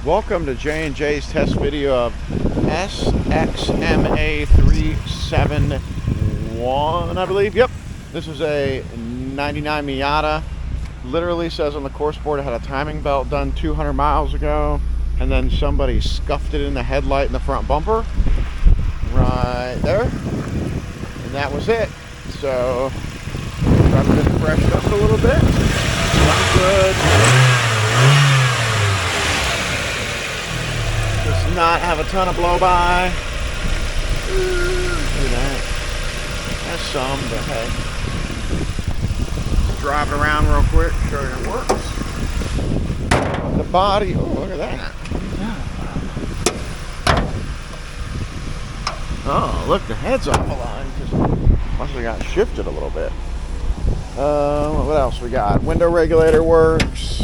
Welcome to J&J's test video of SXMA371, I believe. Yep, this is a 99 Miata. Literally says on the course board it had a timing belt done 200 miles ago, and then somebody scuffed it in the headlight in the front bumper right there, and that was it. So trying to get it freshened up a little bit. Runs good. Does not have a ton of blow by. Look at that. That's some, but hey. Let's drive it around real quick, show you it works. The body, oh, look at that. Oh, look, the head's off the line because must have got shifted a little bit. What else we got? Window regulator works.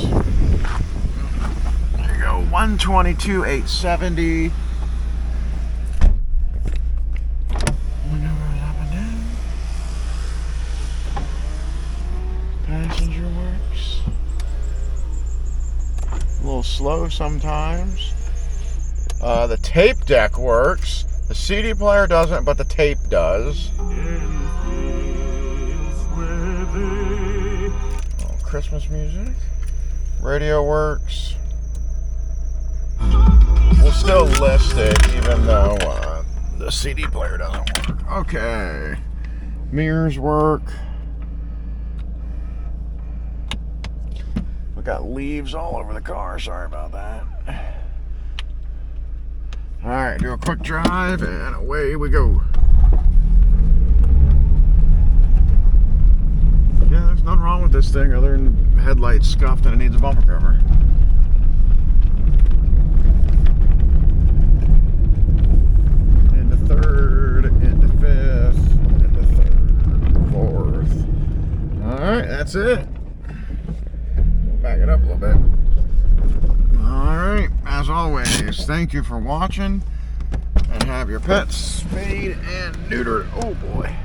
There you go, 122,870. Window goes up and down. Passenger works. A little slow sometimes. The tape deck works. The CD player doesn't, but the tape does. Oh, Christmas music. Radio works. We'll still list it even though the CD player doesn't work. Okay. Mirrors work. We got leaves all over the car. Sorry about that. Alright, do a quick drive and away we go. Yeah, there's nothing wrong with this thing other than the headlight's scuffed and it needs a bumper cover. Into third, into fifth, into third, fourth. Alright, that's it. Back it up a little bit. Alright, as always, thank you for watching, and have your pets spayed and neutered. Oh boy.